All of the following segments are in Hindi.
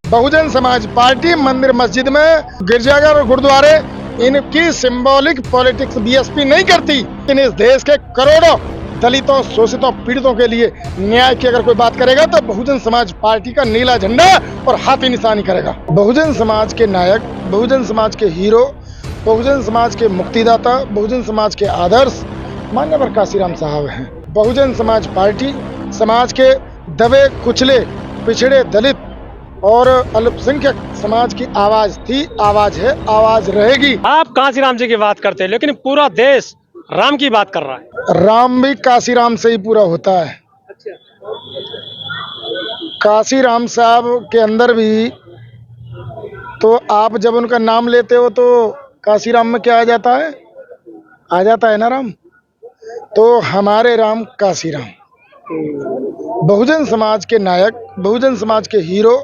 बहुजन समाज पार्टी मंदिर मस्जिद में, गिरजाघर और गुरुद्वारे, इनकी सिंबॉलिक पॉलिटिक्स बीएसपी नहीं करती। लेकिन इस देश के करोड़ों दलितों, शोषितों, पीड़ितों के लिए न्याय की अगर कोई बात करेगा तो बहुजन समाज पार्टी का नीला झंडा और हाथी निशानी करेगा। बहुजन समाज के नायक, बहुजन समाज के हीरो, बहुजन समाज के मुक्तिदाता, बहुजन समाज के आदर्श मान्यवर काशीराम साहब हैं। बहुजन समाज पार्टी समाज के दबे कुचले, पिछड़े, दलित और अल्पसंख्यक समाज की आवाज थी, आवाज है, आवाज रहेगी। आप काशीराम जी की बात करते हैं, लेकिन पूरा देश राम की बात कर रहा है। राम भी काशीराम से ही पूरा होता है। काशीराम साहब के अंदर भी तो आप जब उनका नाम लेते हो तो काशीराम में क्या आ जाता है? आ जाता है ना राम। तो हमारे राम काशीराम, बहुजन समाज के नायक, बहुजन समाज के हीरो,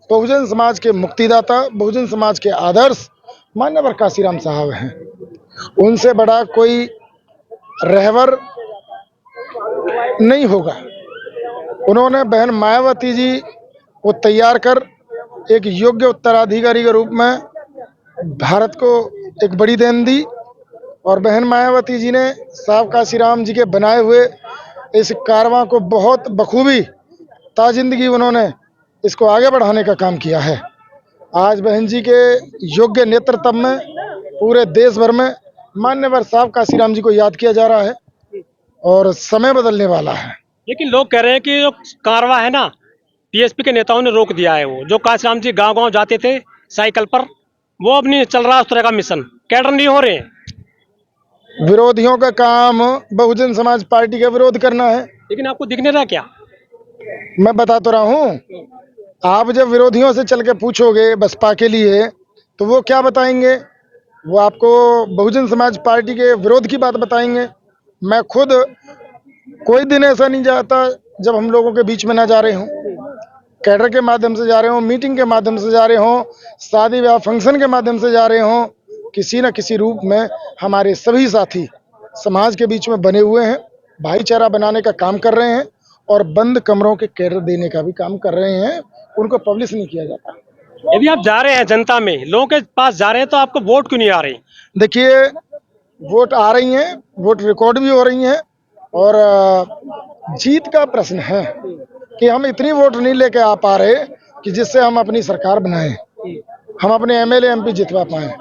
बहुजन समाज के मुक्तिदाता, बहुजन समाज के आदर्श मान्यवर काशीराम साहब हैं। उनसे बड़ा कोई रहबर नहीं होगा। उन्होंने बहन मायावती जी को तैयार कर एक योग्य उत्तराधिकारी के रूप में भारत को एक बड़ी देन दी, और बहन मायावती जी ने साहब काशीराम जी के बनाए हुए इस कारवां को बहुत बखूबी ताजिंदगी उन्होंने इसको आगे बढ़ाने का काम किया है। आज बहन जी के योग्य नेतृत्व में पूरे देश भर में मान्यवर साहब काशीराम जी को याद किया जा रहा है और समय बदलने वाला है। लेकिन लोग कह रहे हैं कि जो कारवा है ना, बीएसपी के नेताओं ने रोक दिया है। वो जो काशीराम जी गांव-गांव जाते थे साइकिल पर, वो अब नहीं चल रहा उस तरह का मिशन। कैडर नहीं हो रहे हैं। विरोधियों का काम बहुजन समाज पार्टी का विरोध करना है। लेकिन आपको दिख नहीं रहा क्या? मैं बता तो रहा हूँ, आप जब विरोधियों से चल के पूछोगे बसपा के लिए तो वो क्या बताएंगे? वो आपको बहुजन समाज पार्टी के विरोध की बात बताएंगे। मैं खुद कोई दिन ऐसा नहीं जाता जब हम लोगों के बीच में ना जा रहे हों, कैडर के माध्यम से जा रहे हों, मीटिंग के माध्यम से जा रहे हों, शादी ब्याह फंक्शन के माध्यम से जा रहे हों, किसी न किसी रूप में हमारे सभी साथी समाज के बीच में बने हुए हैं, भाईचारा बनाने का काम कर रहे हैं और बंद कमरों के कैडर देने का भी काम कर रहे हैं। उनको पब्लिश नहीं किया जाता। यदि आप जा रहे हैं जनता में, लोगों के पास जा रहे हैं, तो आपको वोट क्यों नहीं आ रही? देखिए, वोट आ रही हैं, वोट रिकॉर्ड भी हो रही हैं, और जीत का प्रश्न है कि हम इतनी वोट नहीं लेके आ पा रहे कि जिससे हम अपनी सरकार बनाएं, हम अपने एमएलए एमपी जितवा पाएं।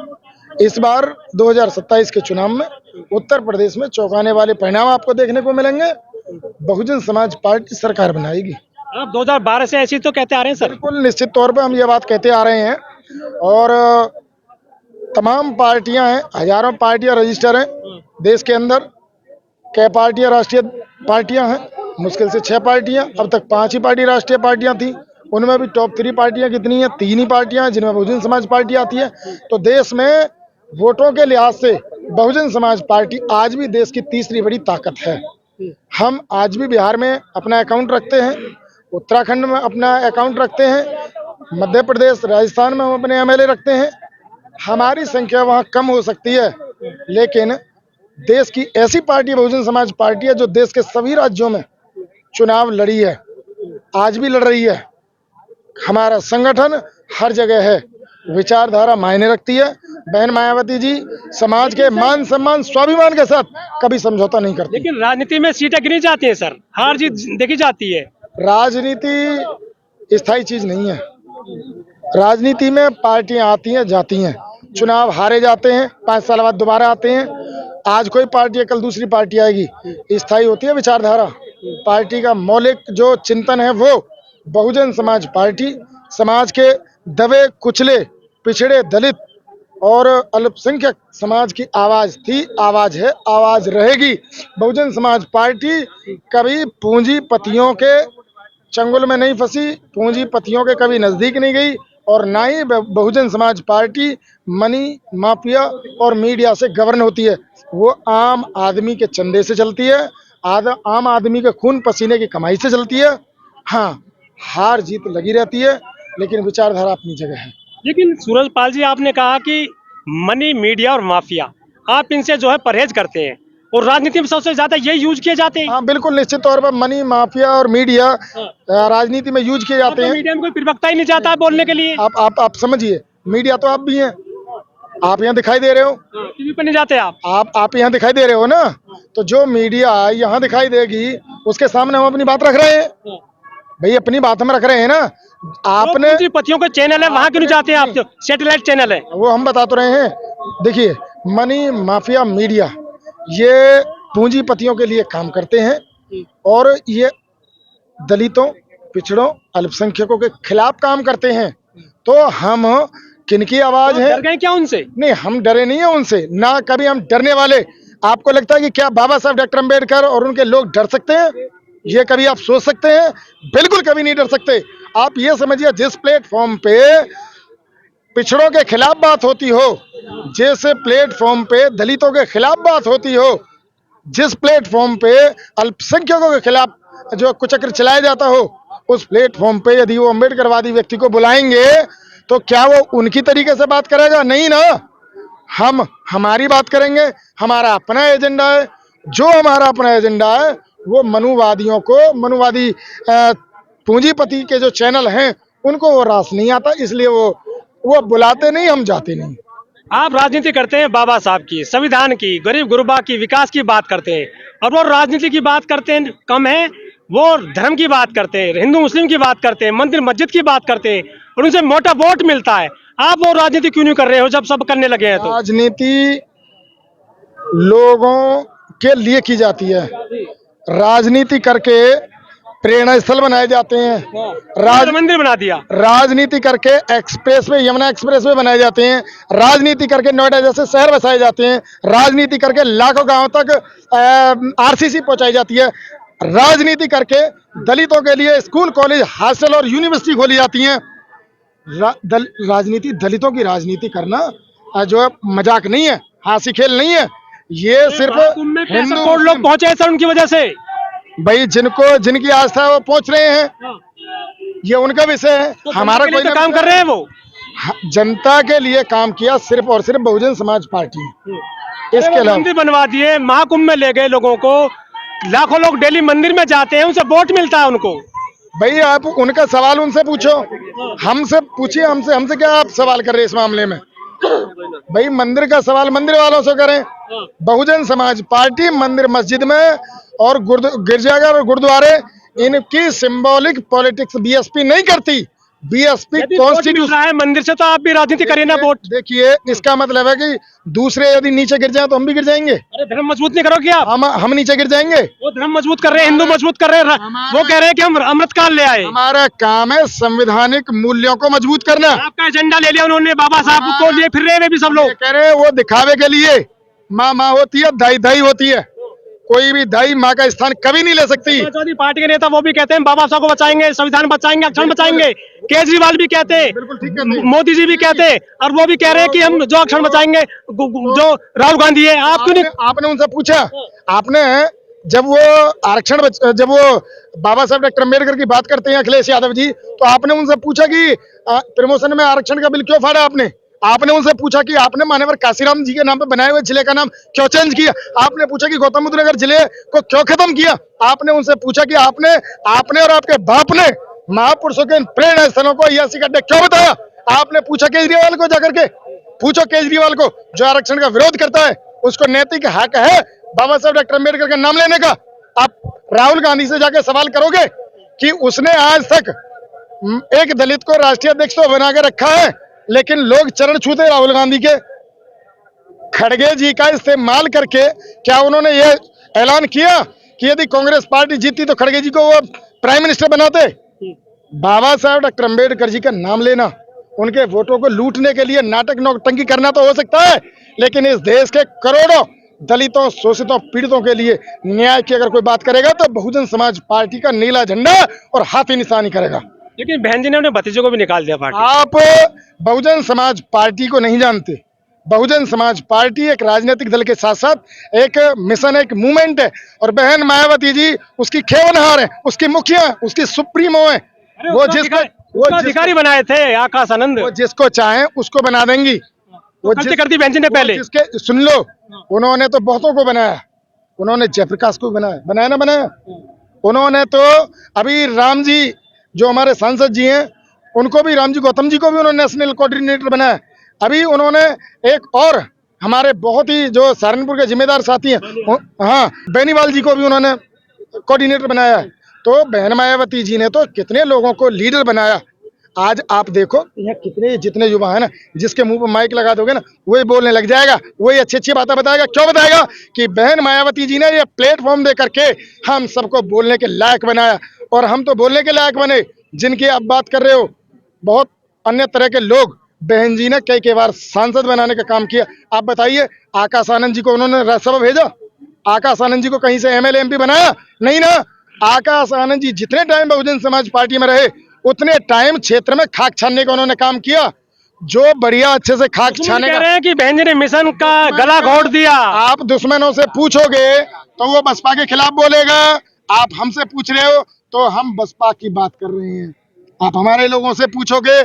इस बार 2027 के चुनाव में उत्तर प्रदेश में चौंकाने वाले परिणाम आपको देखने को मिलेंगे। बहुजन समाज पार्टी सरकार बनाएगी। आप 2012 से ऐसी तो कहते आ रहे हैं सर। बिल्कुल निश्चित तौर पे हम ये बात कहते आ रहे हैं, और तमाम पार्टियां हैं, हजारों पार्टियां रजिस्टर हैं देश के अंदर। कई पार्टियां राष्ट्रीय पार्टियां हैं, मुश्किल से 6 पार्टियां, अब तक 5 ही पार्टी राष्ट्रीय पार्टियां थी। उनमें भी टॉप 3 पार्टियां कितनी हैं? 3 ही पार्टियां हैं जिनमें बहुजन समाज पार्टी आती है। तो देश में वोटों के लिहाज से बहुजन समाज पार्टी आज भी देश की तीसरी बड़ी ताकत है। हम आज भी बिहार में अपना अकाउंट रखते हैं, उत्तराखंड में अपना अकाउंट रखते हैं, मध्य प्रदेश, राजस्थान में हम अपने एमएलए रखते हैं। हमारी संख्या वहाँ कम हो सकती है, लेकिन देश की ऐसी पार्टी बहुजन समाज पार्टी है जो देश के सभी राज्यों में चुनाव लड़ी है, आज भी लड़ रही है। हमारा संगठन हर जगह है, विचारधारा मायने रखती है। बहन मायावती जी समाज के मान सम्मान, स्वाभिमान के साथ कभी समझौता नहीं करती। लेकिन राजनीति में सीटें गिनी जाती हैं सर, हार जीत देखी जाती है। राजनीति स्थायी चीज नहीं है। राजनीति में पार्टियां आती हैं, जाती हैं, चुनाव हारे जाते हैं, 5 साल बाद दोबारा आते हैं। आज कोई पार्टी है, कल दूसरी पार्टी आएगी। स्थायी होती है विचारधारा। पार्टी का मौलिक जो चिंतन है वो बहुजन समाज पार्टी समाज के दबे कुचले, पिछड़े, दलित और अल्पसंख्यक समाज की आवाज थी, आवाज है, आवाज रहेगी। बहुजन समाज पार्टी कभी पूंजीपतियों के चंगुल में नहीं फंसी, पूंजीपतियों के कभी नजदीक नहीं गई, और ना ही Bahujan Samaj party money mafia और मीडिया से गवर्न होती है। वो आम आदमी के चंदे से चलती है, आम आदमी के खून पसीने की कमाई से चलती है। हाँ, हार जीत लगी रहती है, लेकिन विचारधारा अपनी जगह है। लेकिन सूरजपाल जी, आपने कहा कि मनी, मीडिया और माफिया, आप इनसे जो है परहेज करते हैं। और राजनीति में सबसे ज्यादा यही यूज किए जाते हैं। हाँ बिल्कुल, निश्चित तौर पर मनी माफिया और मीडिया राजनीति में यूज किए जाते तो हैं। मीडिया में कोई प्रवक्ता ही नहीं चाहता है बोलने के लिए। आप समझिए, मीडिया तो आप भी हैं, आप यहाँ दिखाई दे रहे हो, टीवी पे नहीं जाते आप। आप यहाँ दिखाई दे रहे हो ना, तो जो मीडिया यहाँ दिखाई देगी उसके सामने हम अपनी बात रख रहे हैं भाई, अपनी बात हम रख रहे हैं ना। आपने पूंजीपतियों के चैनल है, वहां क्यों नहीं जाते आप? जो सैटेलाइट चैनल है वो हम बता तो रहे हैं। देखिए, मनी माफिया मीडिया ये पूंजीपतियों के लिए काम करते हैं और ये दलितों, पिछड़ों, अल्पसंख्यकों के खिलाफ काम करते हैं। तो हम किनकी आवाज है? डर गए क्या उनसे? नहीं, हम डरे नहीं है उनसे, ना कभी हम डरने वाले। आपको लगता है कि क्या बाबा साहब डॉक्टर अम्बेडकर और उनके लोग डर सकते हैं? ये कभी आप सोच सकते हैं? बिल्कुल कभी नहीं डर सकते। आप ये समझिए, जिस प्लेटफॉर्म पे पिछड़ों के खिलाफ बात होती हो, जिस प्लेटफॉर्म पे दलितों के खिलाफ बात होती हो, जिस प्लेटफॉर्म पे अल्पसंख्यकों के खिलाफ जो कुचक्र चलाया जाता हो, उस प्लेटफॉर्म पे यदि वो अम्बेडकरवादी व्यक्ति को बुलाएंगे तो क्या वो उनकी तरीके से बात करेगा? नहीं ना। हम हमारी बात करेंगे, हमारा अपना एजेंडा है। जो हमारा अपना एजेंडा है वो मनुवादियों को, मनुवादी पूंजीपति के जो चैनल हैं उनको वो रास नहीं आता, इसलिए वो बुलाते नहीं, हम जाते नहीं। आप राजनीति करते हैं बाबा साहब की, संविधान की, गरीब गुरबा की, विकास की बात करते हैं, और वो राजनीति की बात करते हैं कम है, वो धर्म की बात करते हैं, हिंदू मुस्लिम की बात करते हैं, मंदिर मस्जिद की बात करते हैं, और उनसे मोटा वोट मिलता है। आप वो राजनीति क्यों नहीं कर रहे हो जब सब करने लगे हैं? तो राजनीति लोगों के लिए की जाती है, राजनीति करके प्रेरणा स्थल बनाए जाते हैं, मंदिर बना दिया, राजनीति करके express way, Yamuna express way बनाए जाते हैं, राजनीति करके नोएडा जैसे शहर बसाए जाते हैं, राजनीति करके लाखों गांव तक आरसीसी पहुंचाई जाती है, राजनीति करके दलितों के लिए स्कूल, कॉलेज, हॉस्टल और यूनिवर्सिटी खोली जाती हैं। राजनीति, दलितों की राजनीति करना जो है मजाक नहीं है, हासी खेल नहीं है। ये सिर्फ हिंदू लोग पहुंचे सर उनकी वजह से। भाई, जिनकी आस्था है वो पहुंच रहे हैं, ये उनका विषय है। तो हमारा कोई तो काम कर रहे हैं वो। जनता के लिए काम किया सिर्फ और सिर्फ बहुजन समाज पार्टी। इसके अलावा मंदिर बनवा दिए, महाकुंभ में ले गए लोगों को, लाखों लोग डेली मंदिर में जाते हैं, उनसे वोट मिलता है उनको। भाई, आप उनका सवाल उनसे पूछो, हमसे पूछिए, हमसे क्या आप सवाल कर रहे हैं इस मामले में? भाई, मंदिर का सवाल मंदिर वालों से करें। बहुजन समाज पार्टी मंदिर मस्जिद में और गिरजाघर और गुरुद्वारे, इनकी सिंबॉलिक पॉलिटिक्स बीएसपी नहीं करती। बीएसपी कॉन्स्टिट्यूशन है मंदिर से, तो आप भी राजनीति करिए ना वोट। देखिए, इसका मतलब है कि दूसरे यदि नीचे गिर जाए तो हम भी गिर जाएंगे। अरे धर्म मजबूत नहीं करोगे आप? हम नीचे गिर जाएंगे। वो धर्म मजबूत कर रहे हैं, हिंदू मजबूत कर रहे हैं, वो कह रहे हैं कि हम अमृतकाल ले आए। हमारा काम है संवैधानिक मूल्यों को मजबूत करना। आपका एजेंडा ले लिया उन्होंने, बाबा साहब को लिए फिर रहे हैं भी सब लोग। कह रहे हैं वो दिखावे के लिए, माँ होती है, दाई दाई होती है, कोई भी दाई माँ का स्थान कभी नहीं ले सकती। समाजवादी पार्टी के नेता वो भी कहते हैं बाबा साहब को बचाएंगे, संविधान बचाएंगे, अक्षर बचाएंगे। केजरीवाल भी कहते हैं, मोदी जी भी कहते हैं, और वो भी कह रहे हैं कि हम जो अक्षर बचाएंगे, जो राहुल गांधी है। आप क्यों नहीं? आपने उनसे पूछा? आपने जब वो आरक्षण, जब वो बाबा साहब डॉक्टर अम्बेडकर की बात करते हैं अखिलेश यादव जी, तो आपने उनसे पूछा कि प्रमोशन में आरक्षण का बिल क्यों फाड़ा? आपने उनसे पूछा कि आपने मान्यवर काशीराम जी के नाम पे बनाए हुए जिले का नाम क्यों चेंज किया? आपने पूछा कि गौतम बुद्ध नगर जिले को क्यों खत्म किया? आपने उनसे पूछा कि आपने और आपके बाप ने महापुरुषों के प्रेरणा स्थलों को ऐसी गड्ढे क्यों बताया? आपने पूछा केजरीवाल को? जाकर के पूछो केजरीवाल को, जो आरक्षण का विरोध करता है, उसको नैतिक हक है बाबा साहब डॉक्टर अम्बेडकर का नाम लेने का। आप राहुल गांधी से जाकर सवाल करोगे कि उसने आज तक एक दलित को राष्ट्रीय अध्यक्ष तो बना के रखा है, लेकिन लोग चरण छूते राहुल गांधी के। खड़गे जी का इस्तेमाल करके क्या उन्होंने ये ऐलान किया कि यदि कांग्रेस पार्टी जीती तो खड़गे जी को वो प्राइम मिनिस्टर बनाते? बाबा साहब डॉक्टर अम्बेडकर जी का नाम लेना, उनके वोटों को लूटने के लिए नाटक नौटंकी करना तो हो सकता है, लेकिन इस देश के करोड़ों दलितों, शोषितों, पीड़ितों के लिए न्याय की अगर कोई बात करेगा तो बहुजन समाज पार्टी का नीला झंडा और हाथी निशानी करेगा। लेकिन बहन जी ने अपने भतीजे को भी निकाल दिया पार्टी। आप बहुजन समाज पार्टी को नहीं जानते। बहुजन समाज पार्टी एक राजनीतिक दल के साथ साथ एक मिशन, एक मूवमेंट है, और बहन मायावती जी उसकी खेवनहार है, उसकी मुखिया, उसकी सुप्रीमो है। वो अधिकारी बनाए थे आकाश आनंद, वो जिसको चाहे उसको बना देंगी। वो करती बहन जी ने पहले। सुन लो, उन्होंने तो बहुतों को बनाया, उन्होंने जयप्रकाश को बनाया ना बनाया। उन्होंने तो अभी राम जी जो हमारे सांसद जी हैं, उनको भी, राम जी गौतम जी को भी उन्होंने नेशनल कोऑर्डिनेटर बनाया। अभी उन्होंने एक और हमारे बहुत ही जो सहारनपुर के जिम्मेदार साथी हैं, हाँ, बेनीवाल जी को भी उन्होंने कोऑर्डिनेटर बनाया है। तो बहन मायावती जी ने तो कितने लोगों को लीडर बनाया। आज आप देखो यहाँ कितने जितने युवा है ना, जिसके मुंह पर माइक लगा दोगे ना, वही बोलने लग जाएगा, वही अच्छी अच्छी बातें बताएगा। क्यों बताएगा? कि बहन मायावती जी ने ये प्लेटफॉर्म दे करके हम सबको बोलने के लायक बनाया। और हम तो बोलने के लायक बने, जिनकी आप बात कर रहे हो बहुत अन्य तरह के लोग, बहन जी ने कई बार सांसद बनाने का काम किया। आप बताइए, आकाश आनंद जी को उन्होंने राज्यसभा भेजा? आकाश आनंद जी को कहीं से एमएलए एमपी बनाया? नहीं ना। आकाश आनंद जी जितने टाइम बहुजन समाज पार्टी में रहे, उतने टाइम क्षेत्र में खाक छानने का उन्होंने काम किया। जो बढ़िया अच्छे से खाक छाने कह का, रहे हैं कि बहन जी ने मिशन का गला घोट दिया। आप दुश्मनों से पूछोगे तो वो बसपा के खिलाफ बोलेगा। आप हमसे पूछ रहे हो तो हम बसपा की बात कर रहे हैं। आप हमारे लोगों से पूछोगे,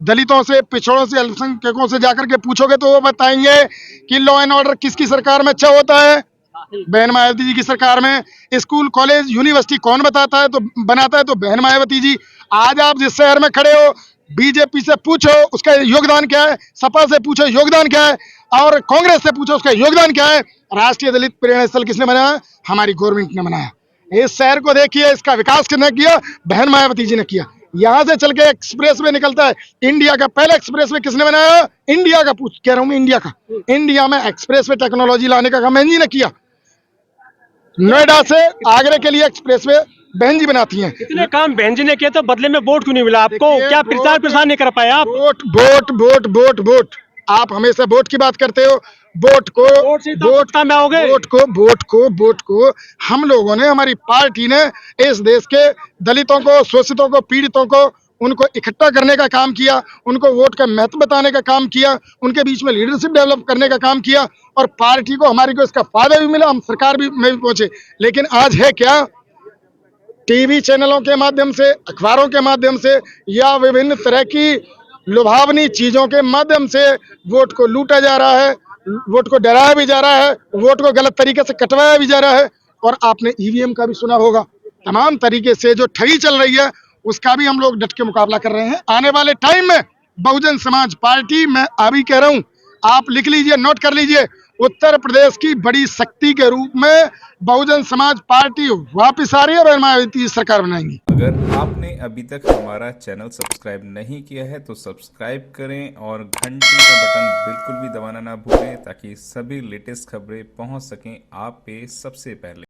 दलितों से, पिछड़ों से, अल्पसंख्यकों से जाकर के पूछोगे तो वो बताएंगे कि लॉ एंड ऑर्डर किसकी सरकार में अच्छा होता है? बहन मायावती जी की सरकार में। स्कूल, कॉलेज, यूनिवर्सिटी कौन बनाता है तो बहन मायावती जी। आज आप जिस शहर में खड़े हो, बीजेपी से पूछो उसका योगदान क्या है, सपा से पूछो योगदान क्या है, और कांग्रेस से पूछो उसका योगदान क्या है। राष्ट्रीय दलित प्रेरणा स्थल किसने बनाया? हमारी गवर्नमेंट ने बनाया। इस शहर को देखिए, इसका विकास किसने किया? बहन मायावती जी ने किया। यहाँ से चल के एक्सप्रेस वे निकलता है, इंडिया का पहला एक्सप्रेस वे किसने बनाया? इंडिया का, पूछ कह रहा हूँ मैं, इंडिया का। इंडिया में एक्सप्रेस वे टेक्नोलॉजी लाने का काम बहन जी ने किया। नोएडा से आगरा के लिए एक्सप्रेस वे बहन जी बनाती हैं। इतने काम बहन जी ने किए तो बदले में वोट क्यों नहीं मिला आपको? क्या प्रचार प्रसार नहीं कर पाए आप? Vote vote vote vote vote, आप हमेशा वोट की बात करते हो। वोट को वोट को हम लोगों ने, हमारी पार्टी ने इस देश के दलितों को, शोषितों को, पीड़ितों को, उनको इकट्ठा करने का काम किया, उनको वोट का महत्व बताने का काम किया, उनके बीच में लीडरशिप डेवलप करने का काम किया। और पार्टी को, हमारी को इसका फायदा भी मिला, हम सरकार भी में भी पहुंचे। लेकिन आज है क्या? टीवी चैनलों के माध्यम से, अखबारों के माध्यम से, या विभिन्न तरह की लुभावनी चीजों के माध्यम से वोट को लूटा जा रहा है, वोट को डराया भी जा रहा है, वोट को गलत तरीके से कटवाया भी जा रहा है। और आपने ईवीएम का भी सुना होगा। तमाम तरीके से जो ठगी चल रही है, उसका भी हम लोग डट के मुकाबला कर रहे हैं। आने वाले टाइम में बहुजन समाज पार्टी, मैं अभी कह रहा हूं, आप लिख लीजिए, नोट कर लीजिए, उत्तर प्रदेश की बड़ी शक्ति के रूप में बहुजन समाज पार्टी वापिस आ रही है और मायावती सरकार बनाएंगी। अगर आपने अभी तक हमारा चैनल सब्सक्राइब नहीं किया है तो सब्सक्राइब करें और घंटी का बटन बिल्कुल भी दबाना ना भूलें, ताकि सभी लेटेस्ट खबरें पहुंच सकें आप पे सबसे पहले।